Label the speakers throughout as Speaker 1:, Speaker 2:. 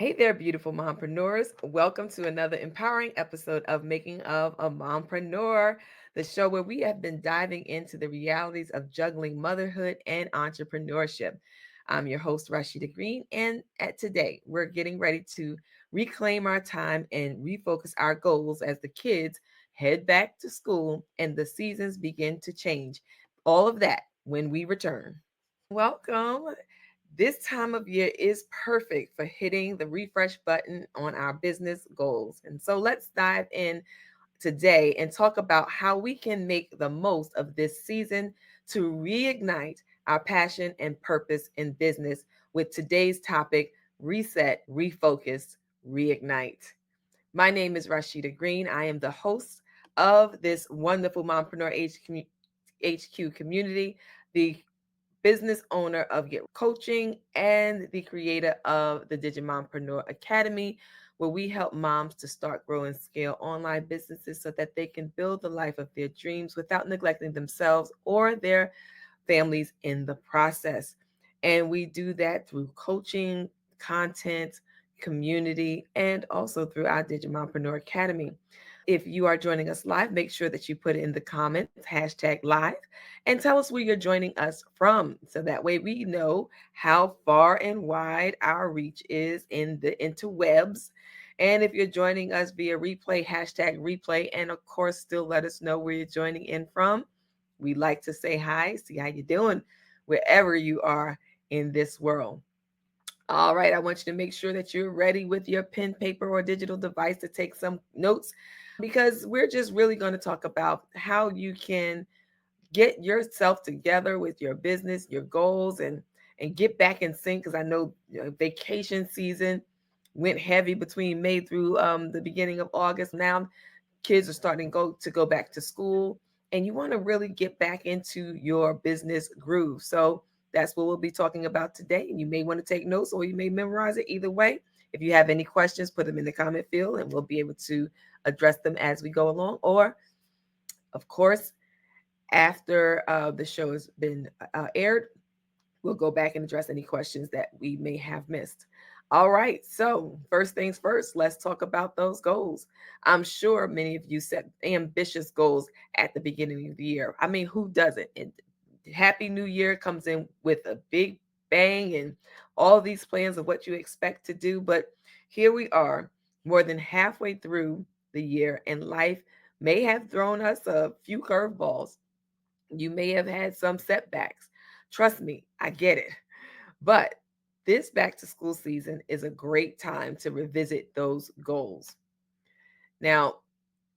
Speaker 1: Hey there, beautiful mompreneurs. Welcome to another empowering episode of Making of a Mompreneur, the show where we have been diving into the realities of juggling motherhood and entrepreneurship. I'm your host, Rasheeda Green, and today we're getting ready to reclaim our time and refocus our goals as the kids head back to school and the seasons begin to change. All of that when we return. Welcome. This time of year is perfect for hitting the refresh button on our business goals. And so let's dive in today and talk about how we can make the most of this season to reignite our passion and purpose in business with today's topic: reset, refocus, reignite. My name is Rasheeda Green. I am the host of this wonderful Mompreneur HQ community, the business owner of Get Coaching, and the creator of the Digimompreneur Academy, where we help moms to start, grow, and scale online businesses so that they can build the life of their dreams without neglecting themselves or their families in the process. And we do that through coaching, content, community, and also through our Digimompreneur Academy. If you are joining us live, make sure that you put it in the comments, hashtag live, and tell us where you're joining us from. So that way we know how far and wide our reach is in the interwebs. And if you're joining us via replay, hashtag replay, and of course, still let us know where you're joining in from. We like to say hi, see how you're doing wherever you are in this world. All right, I want you to make sure that you're ready with your pen, paper, or digital device to take some notes because we're just really going to talk about how you can get yourself together with your business, your goals, and get back in sync. Because I know, vacation season went heavy between May through the beginning of August. Now kids are starting to go back to school, and you want to really get back into your business groove. So that's what we'll be talking about today. And you may want to take notes or you may memorize it. Either way, if you have any questions, put them in the comment field and we'll be able to address them as we go along. Or, of course, after the show has been aired, we'll go back and address any questions that we may have missed. All right. So, first things first, let's talk about those goals. I'm sure many of you set ambitious goals at the beginning of the year. I mean, who doesn't? And Happy New Year comes in with a big bang and all these plans of what you expect to do. But here we are, more than halfway through the year, and life may have thrown us a few curveballs. You may have had some setbacks. Trust me, I get it. But this back to school season is a great time to revisit those goals. Now,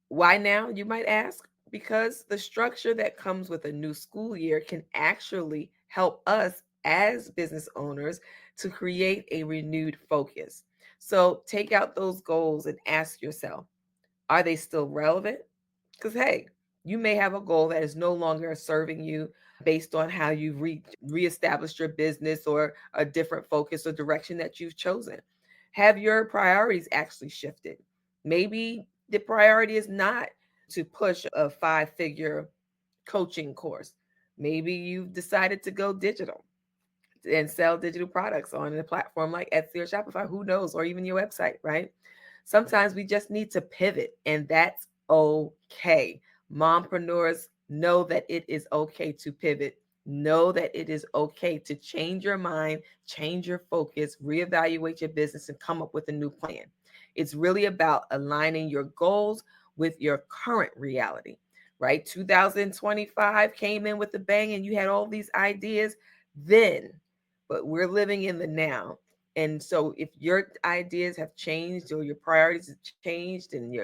Speaker 1: why now, you might ask? Because the structure that comes with a new school year can actually help us as business owners to create a renewed focus. So take out those goals and ask yourself, are they still relevant? Because, hey, you may have a goal that is no longer serving you based on how you've reestablished your business or a different focus or direction that you've chosen. Have your priorities actually shifted? Maybe the priority is not to push a 5-figure coaching course. Maybe you've decided to go digital and sell digital products on a platform like Etsy or Shopify, who knows, or even your website, right? Sometimes we just need to pivot, and that's okay. Mompreneurs, know that it is okay to pivot. Know that it is okay to change your mind, change your focus, reevaluate your business, and come up with a new plan. It's really about aligning your goals with your current reality, right? 2025 came in with a bang and you had all these ideas then, but we're living in the now. And so if your ideas have changed or your priorities have changed and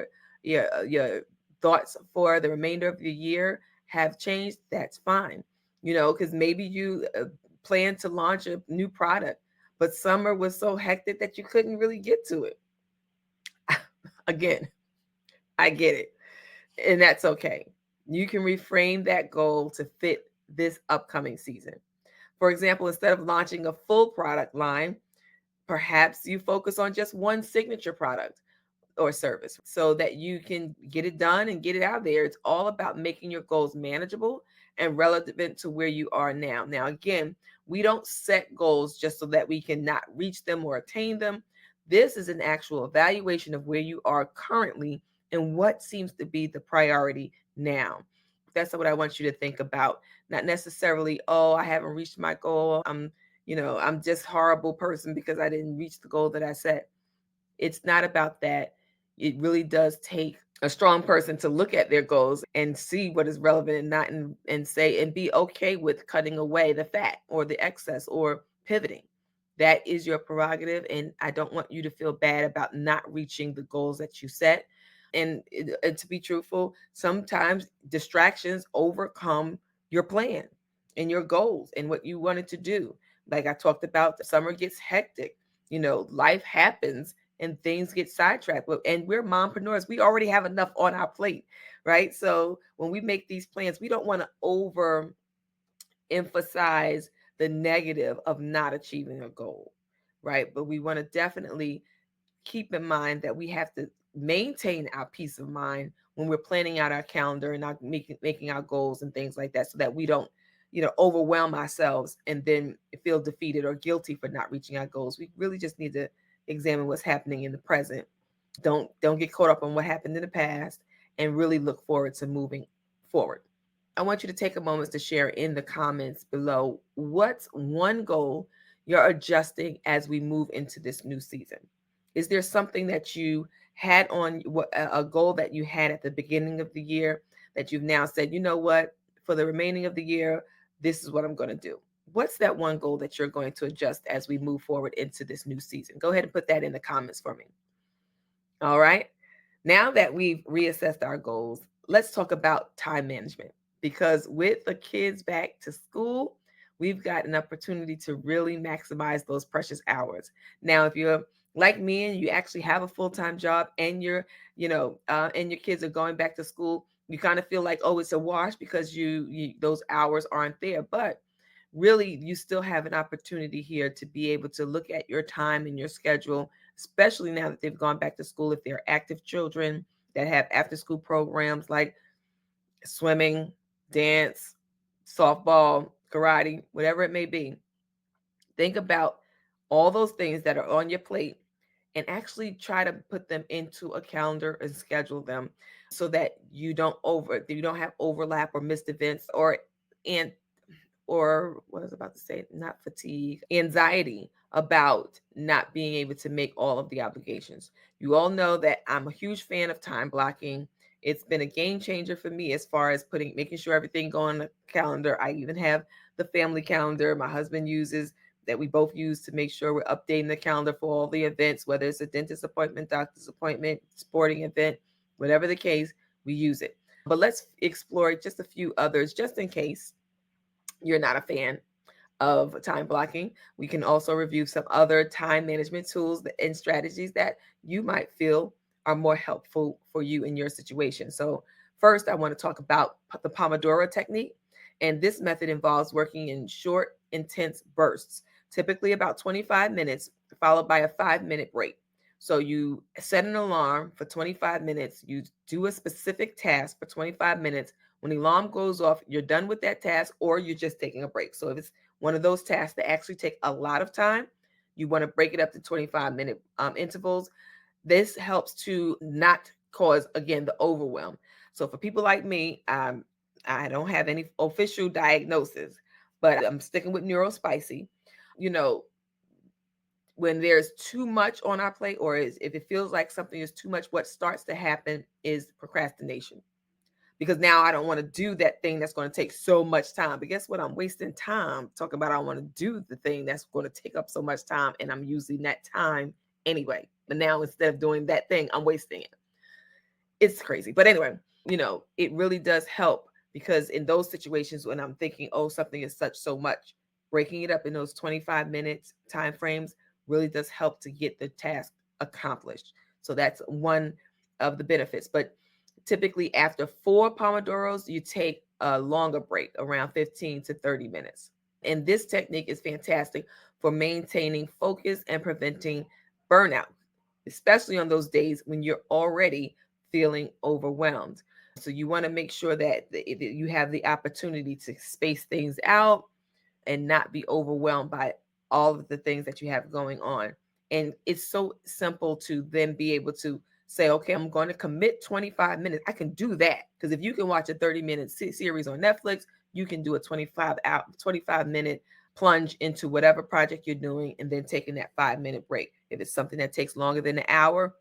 Speaker 1: your thoughts for the remainder of the year have changed, that's fine. Because maybe you plan to launch a new product, but summer was so hectic that you couldn't really get to it. Again, I get it. And that's okay. You can reframe that goal to fit this upcoming season. For example, instead of launching a full product line, perhaps you focus on just one signature product or service so that you can get it done and get it out there. It's all about making your goals manageable and relevant to where you are now. Now, again, we don't set goals just so that we can not reach them or attain them. This is an actual evaluation of where you are currently and what seems to be the priority now. That's what I want you to think about. Not necessarily, oh, I haven't reached my goal. I'm just horrible person because I didn't reach the goal that I set. It's not about that. It really does take a strong person to look at their goals and see what is relevant and not, and say and be okay with cutting away the fat or the excess or pivoting. That is your prerogative, and I don't want you to feel bad about not reaching the goals that you set. And to be truthful, sometimes distractions overcome your plan and your goals and what you wanted to do. Like I talked about, the summer gets hectic. Life happens and things get sidetracked. And we're mompreneurs. We already have enough on our plate, right? So when we make these plans, we don't want to over emphasize the negative of not achieving a goal, right? But we want to definitely keep in mind that we have to maintain our peace of mind when we're planning out our calendar and not making our goals and things like that, so that we don't overwhelm ourselves and then feel defeated or guilty for not reaching our goals. We really just need to examine what's happening in the present. Don't get caught up on what happened in the past, and really look forward to moving forward. I want you to take a moment to share in the comments below what's one goal you're adjusting as we move into this new season. Is there something that you had on a goal that you had at the beginning of the year that you've now said, you know what, for the remaining of the year, this is what I'm going to do? What's that one goal that you're going to adjust as we move forward into this new season? Go ahead and put that in the comments for me. All right. Now that we've reassessed our goals, let's talk about time management, because with the kids back to school, we've got an opportunity to really maximize those precious hours. Now, if you're like me and you actually have a full-time job and and your kids are going back to school, you kind of feel like, oh, it's a wash because you those hours aren't there. But really, you still have an opportunity here to be able to look at your time and your schedule, especially now that they've gone back to school. If they're active children that have after school programs like swimming, dance, softball, karate, whatever it may be, think about all those things that are on your plate and actually try to put them into a calendar and schedule them so that you don't have overlap or missed events and or what I was about to say, not fatigue, anxiety about not being able to make all of the obligations. You all know that I'm a huge fan of time blocking. It's been a game changer for me as far as making sure everything go on the calendar. I even have the family calendar my husband uses, that we both use to make sure we're updating the calendar for all the events, whether it's a dentist appointment, doctor's appointment, sporting event, whatever the case, we use it. But let's explore just a few others just in case you're not a fan of time blocking. We can also review some other time management tools and strategies that you might feel are more helpful for you in your situation. So, first, I want to talk about the Pomodoro technique. And this method involves working in short, intense bursts, typically about 25 minutes, followed by a 5-minute break. So, you set an alarm for 25 minutes, you do a specific task for 25 minutes. When the alarm goes off, you're done with that task, or you're just taking a break. So, if it's one of those tasks that actually take a lot of time, you want to break it up to 25-minute intervals. This helps to not cause, again, the overwhelm. So for people like me, I don't have any official diagnosis, but I'm sticking with neurospicy. You know, when there's too much on our plate, or if it feels like something is too much, what starts to happen is procrastination, because now I don't want to do that thing that's going to take so much time. But guess what? I'm wasting time talking about I want to do the thing that's going to take up so much time, and I'm using that time anyway. But now instead of doing that thing, I'm wasting it. It's crazy. But anyway, it really does help, because in those situations when I'm thinking, oh, something is such so much, breaking it up in those 25 minutes time frames really does help to get the task accomplished. So that's one of the benefits. But typically after 4 Pomodoros, you take a longer break, around 15 to 30 minutes. And this technique is fantastic for maintaining focus and preventing burnout, especially on those days when you're already feeling overwhelmed. So you want to make sure that you have the opportunity to space things out and not be overwhelmed by all of the things that you have going on And it's so simple to then be able to say, okay, I'm going to commit 25 minutes. I can do that because if you can watch a 30-minute series on Netflix, you can do a 25-minute plunge into whatever project you're doing and then taking that 5-minute break. If it's something that takes longer than an hour,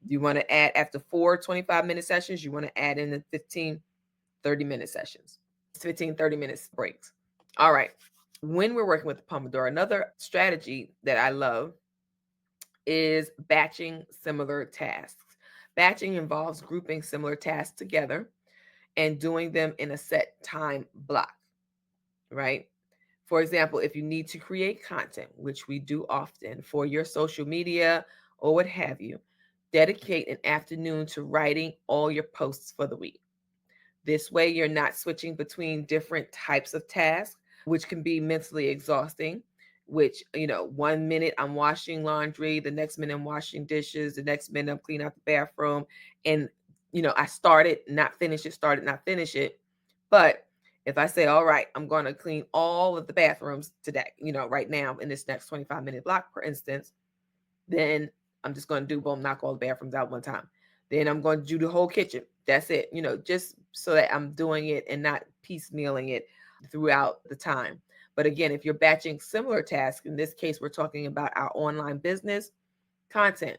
Speaker 1: you want to add after 4 25-minute sessions, you want to add in the 15 30-minute sessions, 15 30 minutes breaks. All right. When we're working with the Pomodoro, another strategy that I love is batching similar tasks. Batching involves grouping similar tasks together and doing them in a set time block, right? For example, if you need to create content, which we do often for your social media or what have you, dedicate an afternoon to writing all your posts for the week. This way, you're not switching between different types of tasks, which can be mentally exhausting. Which, 1 minute I'm washing laundry, the next minute I'm washing dishes, the next minute I'm cleaning out the bathroom. And, I started, not finish it, started, not finish it. But if I say, all right, I'm going to clean all of the bathrooms today, right now in this next 25-minute block, for instance, then I'm just going to do boom, knock all the bathrooms out one time. Then I'm going to do the whole kitchen. That's it. Just so that I'm doing it and not piecemealing it throughout the time. But again, if you're batching similar tasks, in this case, we're talking about our online business content,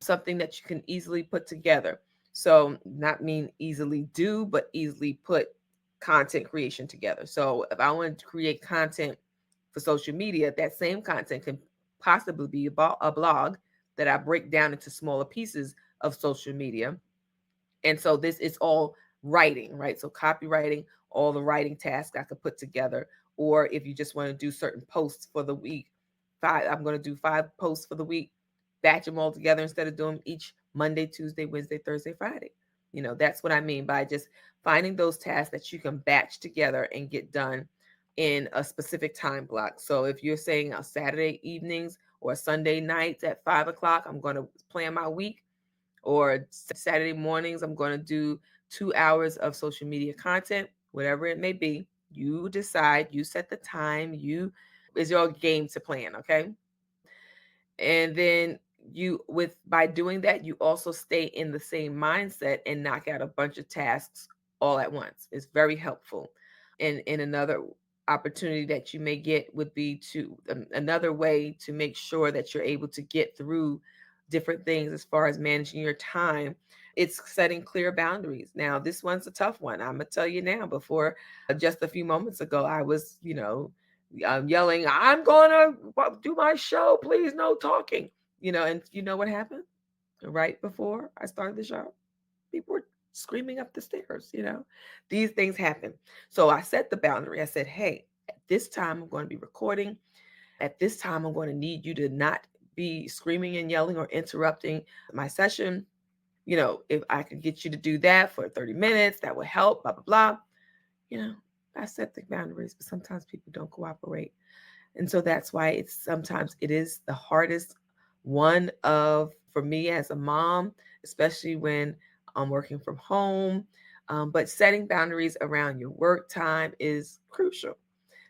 Speaker 1: something that you can easily put together. So, not mean easily do, but easily put content creation together. So, if I want to create content for social media, that same content can possibly be about a blog that I break down into smaller pieces of social media. And so this is all writing, right? So copywriting, all the writing tasks I could put together. Or if you just want to do certain posts for the week, I'm going to do 5 posts for the week, batch them all together instead of doing each Monday, Tuesday, Wednesday, Thursday, Friday. That's what I mean by just finding those tasks that you can batch together and get done in a specific time block. So if you're saying on Saturday evenings or Sunday nights at 5 o'clock, I'm going to plan my week, or Saturday mornings, I'm going to do 2 hours of social media content, whatever it may be. You decide, you set the time, is your game to plan, okay? And then by doing that, you also stay in the same mindset and knock out a bunch of tasks all at once. It's very helpful. And in another opportunity that you may get would be to another way to make sure that you're able to get through different things as far as managing your time. It's setting clear boundaries. Now, this one's a tough one. I'm gonna tell you now. Before just a few moments ago, I was, yelling, I'm going to do my show. Please, no talking. And you know what happened? Right before I started the show, people were screaming up the stairs. These things happen. So I set the boundary. I said, hey, at this time, I'm going to be recording. At this time, I'm going to need you to not be screaming and yelling or interrupting my session. If I could get you to do that for 30 minutes, that would help, blah, blah, blah. I set the boundaries, but sometimes people don't cooperate. And so that's why sometimes it is the hardest one for me as a mom, especially when I'm working from home. But setting boundaries around your work time is crucial.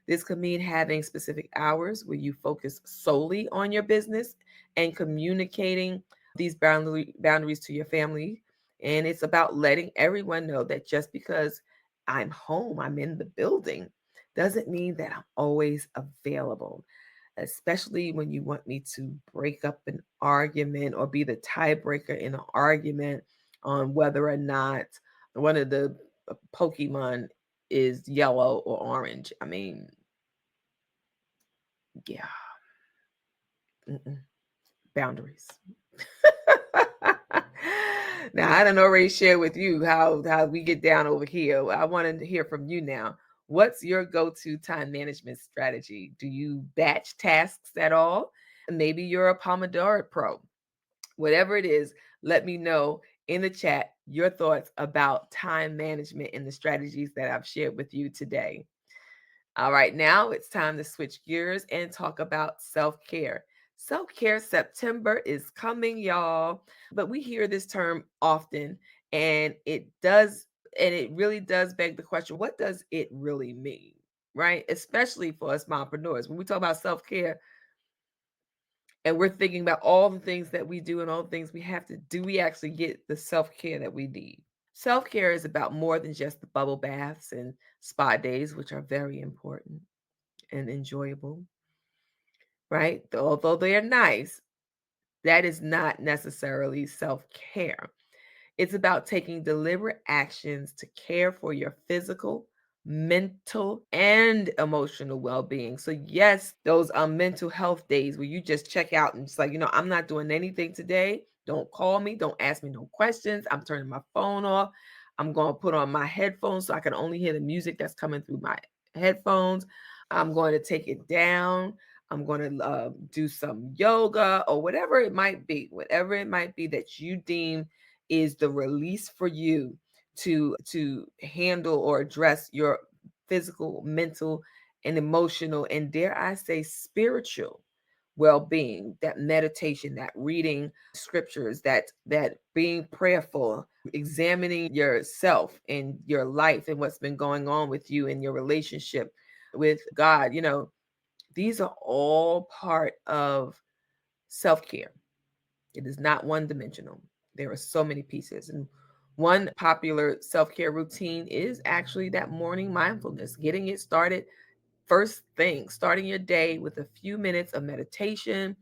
Speaker 1: This could mean having specific hours where you focus solely on your business and communicating these boundaries to your family. And it's about letting everyone know that just because I'm home, I'm in the building, doesn't mean that I'm always available, especially when you want me to break up an argument or be the tiebreaker in an argument on whether or not one of the Pokemon is yellow or orange. I mean, yeah. Mm-mm. Boundaries. Now, I don't already share with you how we get down over here. I wanted to hear from you now. What's your go-to time management strategy? Do you batch tasks at all? Maybe you're a Pomodoro pro. Whatever it is, let me know in the chat your thoughts about time management and the strategies that I've shared with you today. All right, now it's time to switch gears and talk about self-care. Self-care September is coming, y'all. But we hear this term often, and it really does beg the question, what does it really mean? Right? Especially for us mompreneurs. When we talk about self-care, and we're thinking about all the things that we do and all the things we have to do, we actually get the self-care that we need? Self-care is about more than just the bubble baths and spa days, which are very important and enjoyable, right? Although they are nice, that is not necessarily self-care. It's about taking deliberate actions to care for your physical, mental, and emotional well being. So, yes, those mental health days where you just check out and it's like, I'm not doing anything today. Don't call me. Don't ask me no questions. I'm turning my phone off. I'm going to put on my headphones so I can only hear the music that's coming through my headphones. I'm going to take it down. I'm going to do some yoga or whatever it might be, that you deem is the release for you to handle or address your physical, mental, and emotional, and dare I say spiritual well-being. That meditation, that reading scriptures, that being prayerful, examining yourself and your life and what's been going on with you and your relationship with God. These are all part of self-care. It is not one dimensional. There are so many pieces. And one popular self care routine is actually that morning mindfulness, getting it started first thing, starting your day with a few minutes of meditation,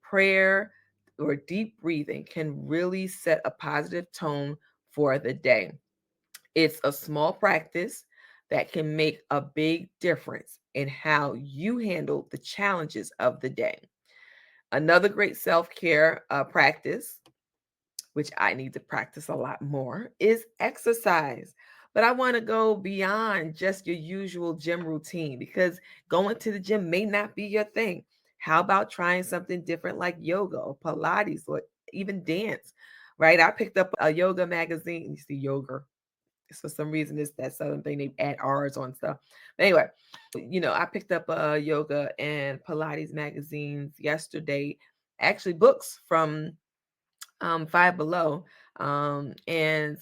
Speaker 1: prayer, or deep breathing can really set a positive tone for the day. It's a small practice that can make a big difference in how you handle the challenges of the day. Another great self care practice, which I need to practice a lot more, is exercise. But I want to go beyond just your usual gym routine because going to the gym may not be your thing. How about trying something different like yoga or Pilates or even dance? Right? I picked up a yoga magazine. You see, yoga. For some reason, it's that southern thing. They add R's on stuff. But anyway, I picked up a yoga and Pilates magazines yesterday. Actually, books from Five Below. And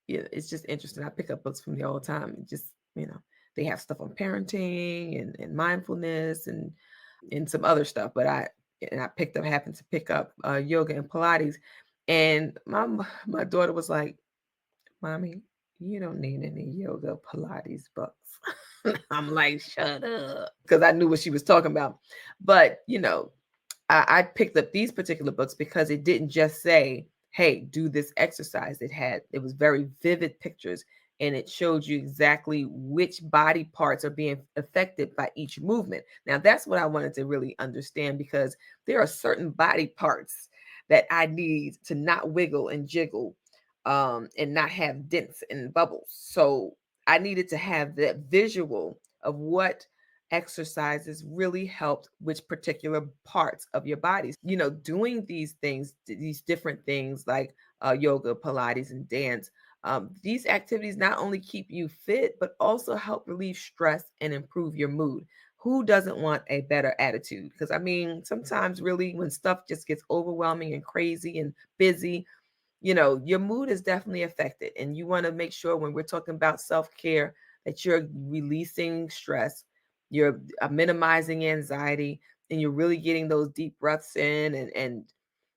Speaker 1: yeah, it's just interesting. I pick up books from there all the time. And just, they have stuff on parenting and mindfulness and some other stuff. But I happened to pick up yoga and Pilates. And my daughter was like, Mommy, you don't need any yoga Pilates books. I'm like, shut up. Because I knew what she was talking about. But, I picked up these particular books because it didn't just say, hey, do this exercise. It was very vivid pictures and it showed you exactly which body parts are being affected by each movement. Now, that's what I wanted to really understand because there are certain body parts that I need to not wiggle and jiggle and not have dents and bubbles. So I needed to have that visual of what exercises really helped which particular parts of your bodies. Doing these things, these different things like yoga, Pilates, and dance. These activities not only keep you fit, but also help relieve stress and improve your mood. Who doesn't want a better attitude? Because I mean, sometimes really when stuff just gets overwhelming and crazy and busy, your mood is definitely affected. And you want to make sure when we're talking about self-care that you're releasing stress, you're minimizing anxiety, and you're really getting those deep breaths in. And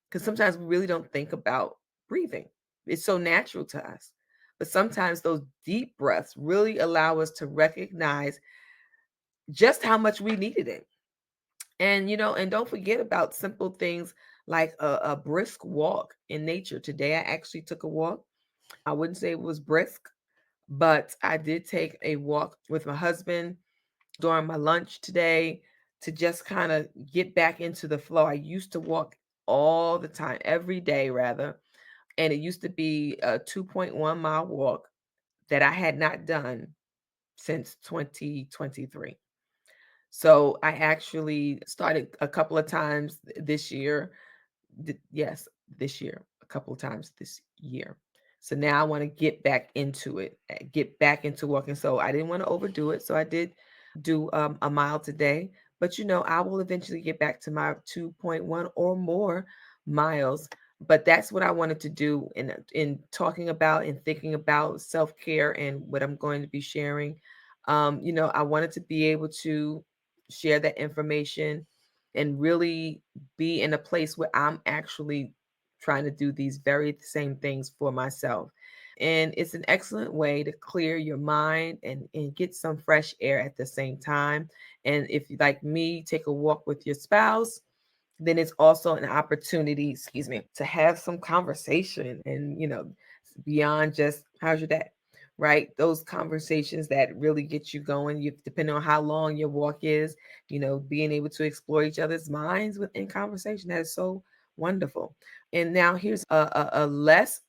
Speaker 1: because sometimes we really don't think about breathing, it's so natural to us. But sometimes those deep breaths really allow us to recognize just how much we needed it. And don't forget about simple things like a brisk walk in nature. Today, I actually took a walk. I wouldn't say it was brisk, but I did take a walk with my husband during my lunch today to just kind of get back into the flow. I used to walk all the time, every day rather, and it used to be a 2.1 mile walk that I had not done since 2023. So I actually started a couple of times this year. Yes, this year, a couple of times this year. So now I want to get back into it, get back into walking. So I didn't want to overdo it. So I did do a mile today. But I will eventually get back to my 2.1 or more miles. But that's what I wanted to do in talking about and thinking about self-care and what I'm going to be sharing. I wanted to be able to share that information and really be in a place where I'm actually trying to do these very same things for myself. And it's an excellent way to clear your mind and get some fresh air at the same time. And if you, like me, take a walk with your spouse, then it's also an opportunity, to have some conversation and, beyond just how's your day, right? Those conversations that really get you going, depending on how long your walk is, being able to explore each other's minds within conversation. That is so wonderful. And now here's a less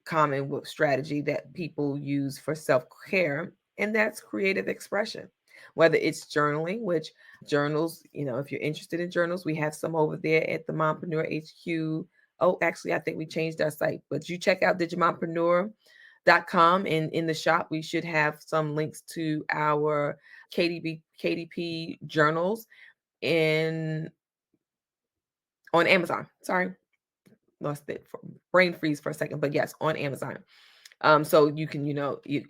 Speaker 1: common strategy that people use for self care, and that's creative expression. Whether it's journaling, which journals, if you're interested in journals, we have some over there at the Mompreneur HQ. Oh, actually, I think we changed our site, but you check out digimompreneur.com, and in the shop, we should have some links to our KDP journals in on Amazon. Sorry, lost it, brain freeze for a second, but yes, on Amazon. So you can,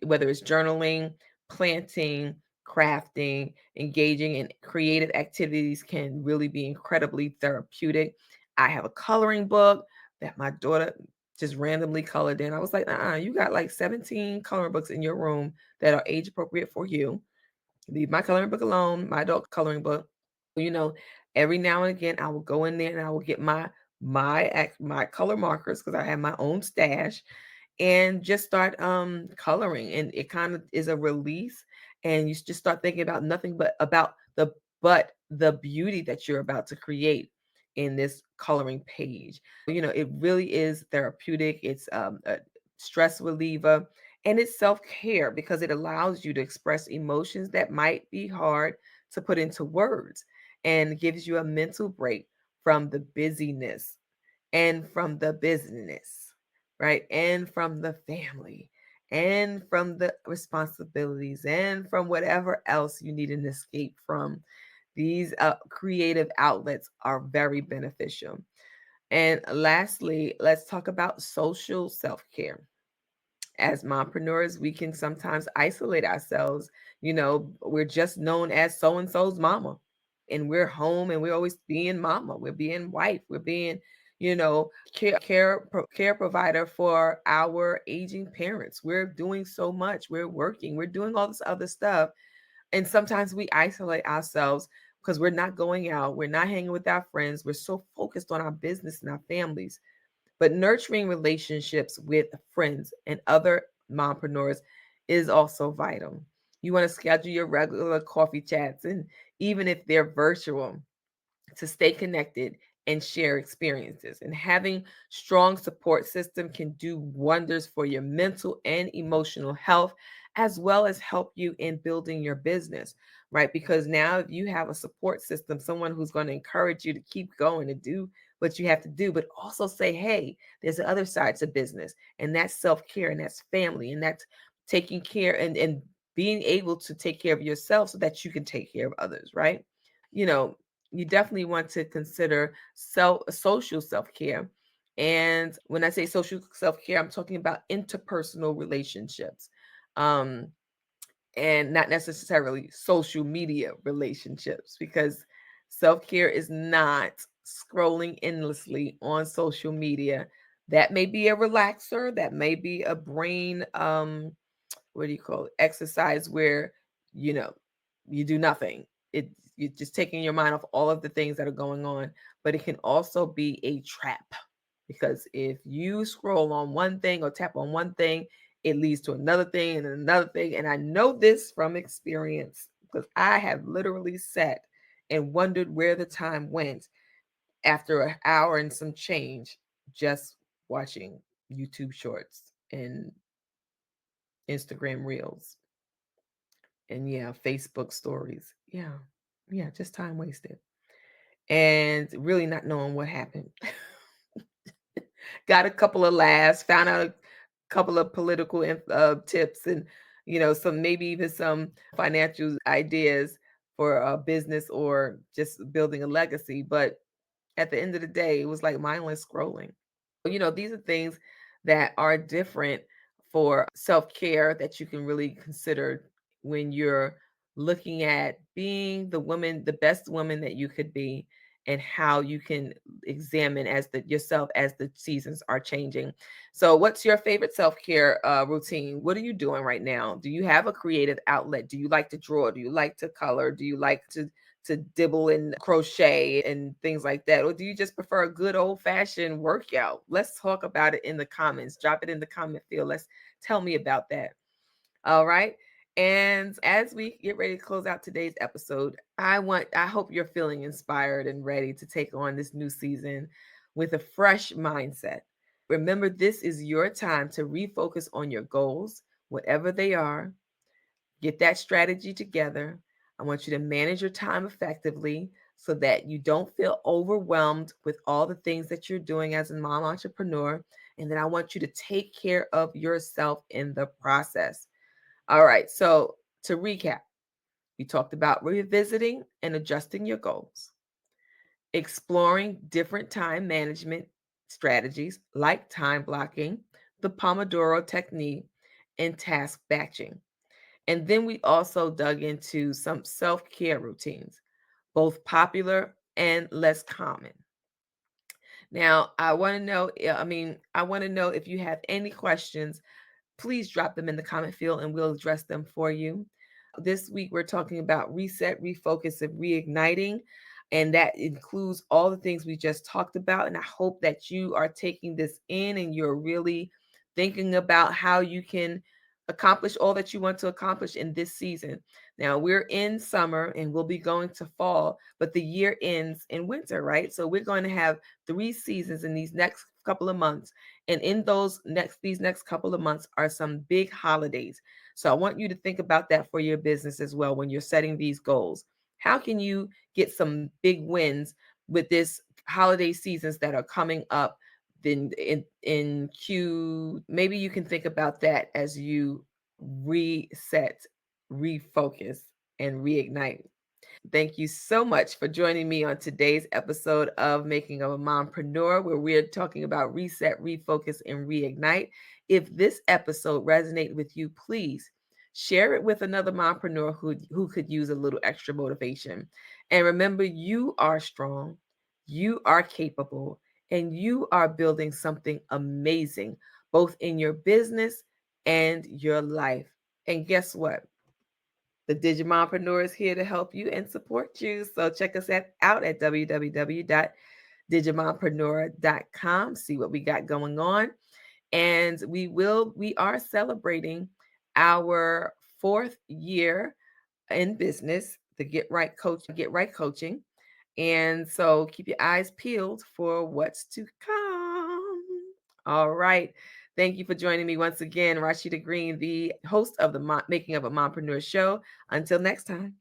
Speaker 1: whether it's journaling, planting, crafting, engaging in creative activities can really be incredibly therapeutic. I have a coloring book that my daughter just randomly colored in. I was like, you got like 17 coloring books in your room that are age appropriate for you. Leave my coloring book alone, my adult coloring book. You know, every now and again, I will go in there and I will get my color markers because I have my own stash, and just start coloring, and it kind of is a release, and you just start thinking about nothing but about the beauty that you're about to create in this coloring page. It really is therapeutic. It's a stress reliever, and it's self-care because it allows you to express emotions that might be hard to put into words, and gives you a mental break from the busyness and from the business, right? And from the family and from the responsibilities and from whatever else you need an escape from. These creative outlets are very beneficial. And lastly, let's talk about social self care. As mompreneurs, we can sometimes isolate ourselves. We're just known as so and so's mama, and we're home and we're always being mama, we're being wife, we're being, care provider for our aging parents. We're doing so much, we're working, we're doing all this other stuff. And sometimes we isolate ourselves because we're not going out, we're not hanging with our friends, we're so focused on our business and our families. But nurturing relationships with friends and other mompreneurs is also vital. You want to schedule your regular coffee chats, and even if they're virtual, to stay connected and share experiences. And having strong support system can do wonders for your mental and emotional health, as well as help you in building your business, right? Because now if you have a support system, someone who's going to encourage you to keep going and do what you have to do, but also say, hey, there's the other side to business, and that's self-care, and that's family, and that's taking care and being able to take care of yourself so that you can take care of others, right? you know you definitely want to consider social self-care. And when I say social self-care, I'm talking about interpersonal relationships, um, and not necessarily social media relationships, because self-care is not scrolling endlessly on social media. That may be a relaxer, that may be a brain, what do you call it, exercise, where you know you do nothing. You're just taking your mind off all of the things that are going on. But it can also be a trap, because if you scroll on one thing or tap on one thing, it leads to another thing and another thing. And I know this from experience, because I have literally sat and wondered where the time went after an hour and some change, just watching YouTube shorts and Instagram reels and, yeah, Facebook stories. Yeah. Yeah, just time wasted. And really not knowing what happened. Got a couple of laughs, found out a couple of political tips, and, some, maybe even some financial ideas for a business or just building a legacy. But at the end of the day, it was like mindless scrolling. These are things that are different for self care that you can really consider when you're looking at being the woman, the best woman that you could be, and how you can examine as the yourself as the seasons are changing. So, what's your favorite self-care routine? What are you doing right now? Do you have a creative outlet? Do you like to draw? Do you like to color? Do you like to dibble and crochet and things like that? Or do you just prefer a good old-fashioned workout? Let's talk about it in the comments. Drop it in the comment field. Let's tell me about that. All right. And as we get ready to close out today's episode, I hope you're feeling inspired and ready to take on this new season with a fresh mindset. Remember, this is your time to refocus on your goals, whatever they are. Get that strategy together. I want you to manage your time effectively so that you don't feel overwhelmed with all the things that you're doing as a mom entrepreneur. And then I want you to take care of yourself in the process. All right. So to recap, we talked about revisiting and adjusting your goals, exploring different time management strategies like time blocking, the Pomodoro technique, and task batching. And then we also dug into some self care routines, both popular and less common. Now, I want to know, I want to know if you have any questions. Please drop them in the comment field and we'll address them for you. This week, we're talking about reset, refocus, and reigniting. And that includes all the things we just talked about. And I hope that you are taking this in and you're really thinking about how you can accomplish all that you want to accomplish in this season. Now, we're in summer and we'll be going to fall, but the year ends in winter, right? So we're going to have 3 seasons in these next couple of months. And in these next couple of months are some big holidays. So I want you to think about that for your business as well when you're setting these goals. How can you get some big wins with this holiday seasons that are coming up? Then in Q, maybe you can think about that as you reset, refocus, and reignite. Thank you so much for joining me on today's episode of Making of a Mompreneur, where we're talking about reset, refocus, and reignite. If this episode resonated with you, please share it with another mompreneur who could use a little extra motivation. And remember, you are strong, you are capable, and you are building something amazing, both in your business and your life. And guess what? The Digimompreneur is here to help you and support you. So check us out at www.digimompreneur.com. See what we got going on. And we are celebrating our 4th year in business, the Get Right Coaching. And so keep your eyes peeled for what's to come. All right. Thank you for joining me once again, Rasheeda Green, the host of the Making of a Mompreneur show. Until next time.